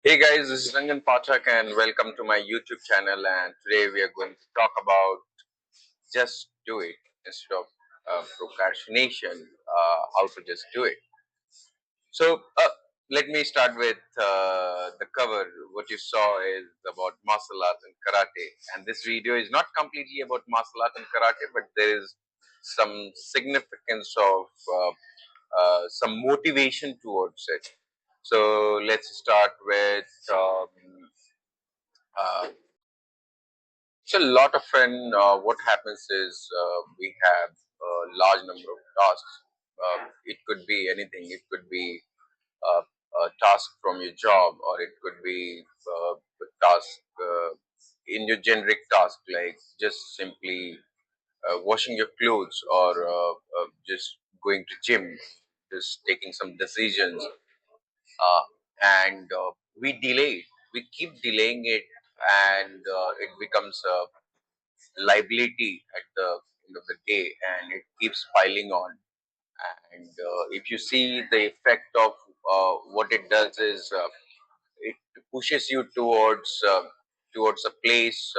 Hey guys, this is Ranjan Pathak and welcome to my YouTube channel. And today we are going to talk about just do it instead of procrastination, how to just do it. So let me start with the cover. What you saw is about martial arts and karate. And this video is not completely about martial art and karate, but there is some significance of some motivation towards it. So let's start with uh, so a lot often, what happens is we have a large number of tasks. It could be anything. It could be a task from your job, or it could be a task in your generic task, like just simply washing your clothes, or just going to gym, just taking some decisions, and we delay it. We keep delaying it, and it becomes a liability at the end of the day, and it keeps piling on. And if you see the effect of what it does is it pushes you towards a place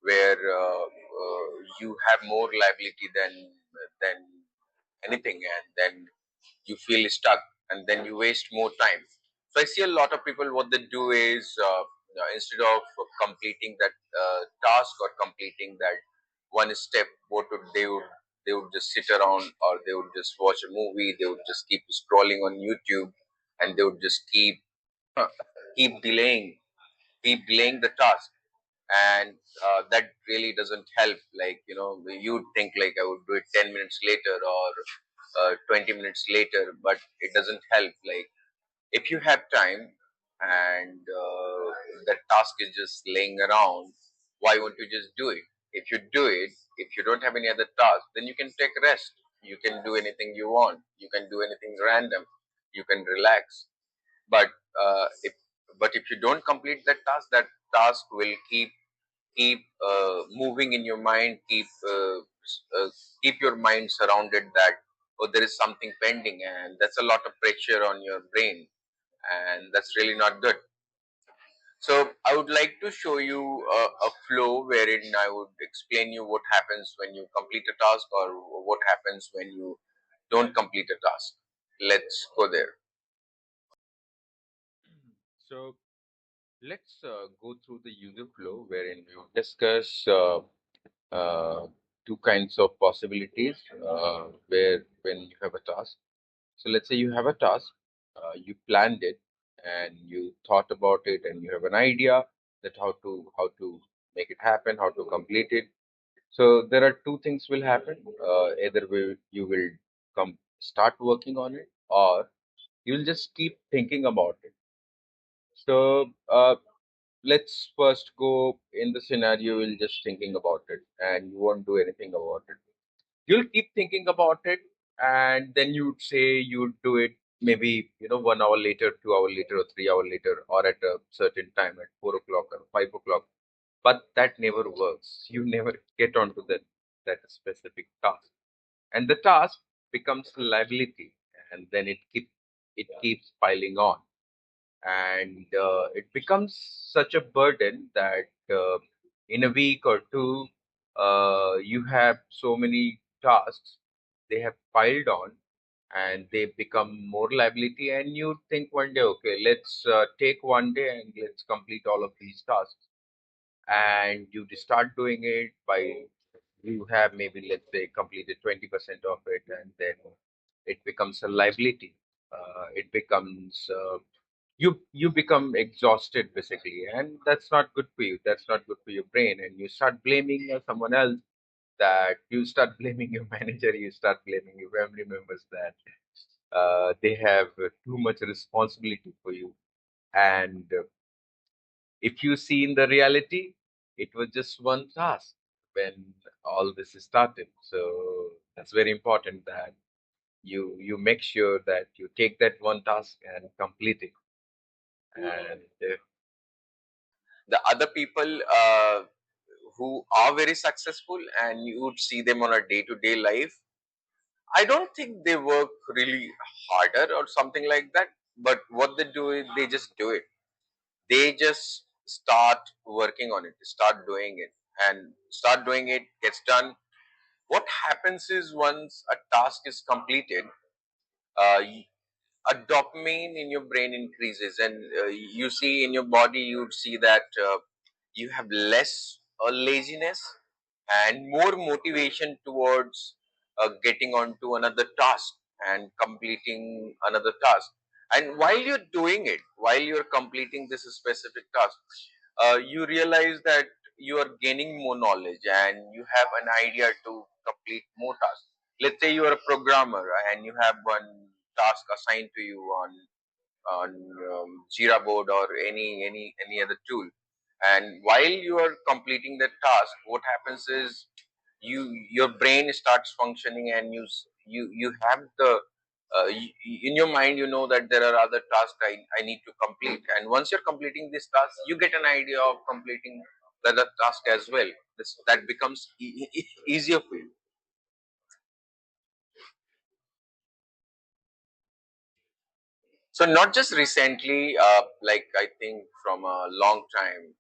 where you have more liability than anything, and then you feel stuck, and then you waste more time. So I see a lot of people, what they do is instead of completing that task or completing that one step, what would they would just sit around, or they would just watch a movie, they would just keep scrolling on YouTube, and they would just keep delaying the task. And that really doesn't help. Like, you'd think like I would do it 10 minutes later, or 20 minutes later, but it doesn't help. Like, if you have time, and that task is just laying around, why won't you just do it? If you do it, if you don't have any other task, then you can take rest. You can do anything you want. You can do anything random. You can relax. But if you don't complete that task will keep moving in your mind, uh, keep your mind surrounded that, oh, there is something pending, and that's a lot of pressure on your brain, and that's really not good. So I would like to show you a flow wherein I would explain you what happens when you complete a task, or what happens when you don't complete a task. Let's go there. So let's go through the user flow wherein we will discuss uh, two kinds of possibilities where when you have a task. So let's say you have a task, you planned it, and you thought about it, and you have an idea that how to make it happen, how to complete it. So there are two things will happen. Either you will come start working on it, or you'll just keep thinking about it. So let's first go in the scenario you'll just thinking about it, and you won't do anything about it. You'll keep thinking about it, and then you'd say you'd do it, maybe 1 hour later, 2 hour later, or 3 hour later, or at a certain time at 4 o'clock or 5 o'clock. But that never works. You never get onto that specific task, and the task becomes a liability, and then it keeps piling on, and it becomes such a burden that in a week or two, you have so many tasks, they have piled on, and they become more liability, and you think one day, okay, let's take one day and let's complete all of these tasks, and you start doing it by, you have maybe, let's say, completed 20% of it, and then it becomes a liability. It becomes you become exhausted basically, and that's not good for you, that's not good for your brain, and you start blaming someone else, that you start blaming your manager, you start blaming your family members, that they have too much responsibility for you. And if you see in the reality, it was just one task when all this started. So that's very important that you make sure that you take that one task and complete it. And the other people who are very successful, and you would see them on a day-to-day life, I don't think they work really harder or something like that, but what they do is they just do it. They just start working on it, start doing it, and start doing it, gets done. What happens is once a task is completed, uh, a dopamine in your brain increases, and you see in your body, you see that you have less laziness and more motivation towards getting on to another task and completing another task. And while you're doing it, while you're completing this specific task, you realize that you are gaining more knowledge and you have an idea to complete more tasks. Let's say you are a programmer and you have one task assigned to you on Jira board or any other tool. And while you are completing that task, what happens is your brain starts functioning, and you have the in your mind, you know that there are other tasks I need to complete. And once you're completing this task, you get an idea of completing the other task as well. That becomes easier for you. So not just recently, like I think from a long time,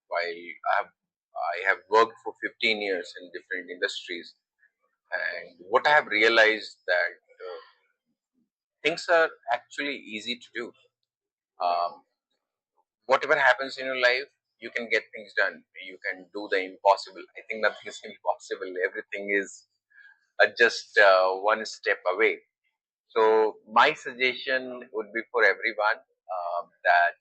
while I have worked for 15 years in different industries, and what I have realized that things are actually easy to do. Um, Whatever happens in your life, you can get things done. You can do the impossible. I think nothing is impossible. Everything is just one step away. So my suggestion would be for everyone that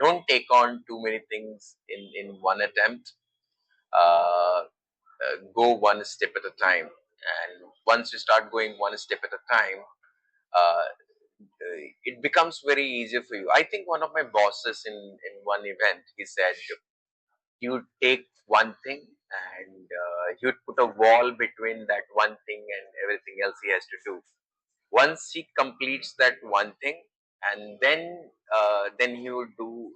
don't take on too many things in one attempt. Go one step at a time, and once you start going one step at a time, uh, it becomes very easier for you. I think one of my bosses in one event, he said he would take one thing, and he would put a wall between that one thing and everything else he has to do. Once he completes that one thing, and then he would do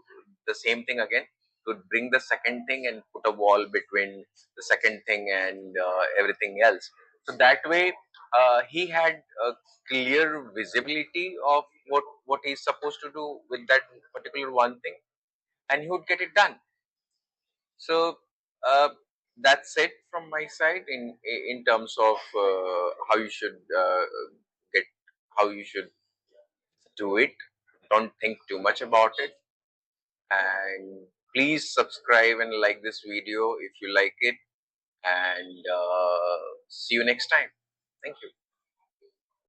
the same thing again. He would bring the second thing and put a wall between the second thing and everything else. So that way, he had a clear visibility of what he's supposed to do with that particular one thing, and he would get it done. So uh, that's it from my side in terms of how you should get how you should do it. Don't think too much about it, and please subscribe and like this video if you like it. And see you next time. Thank you.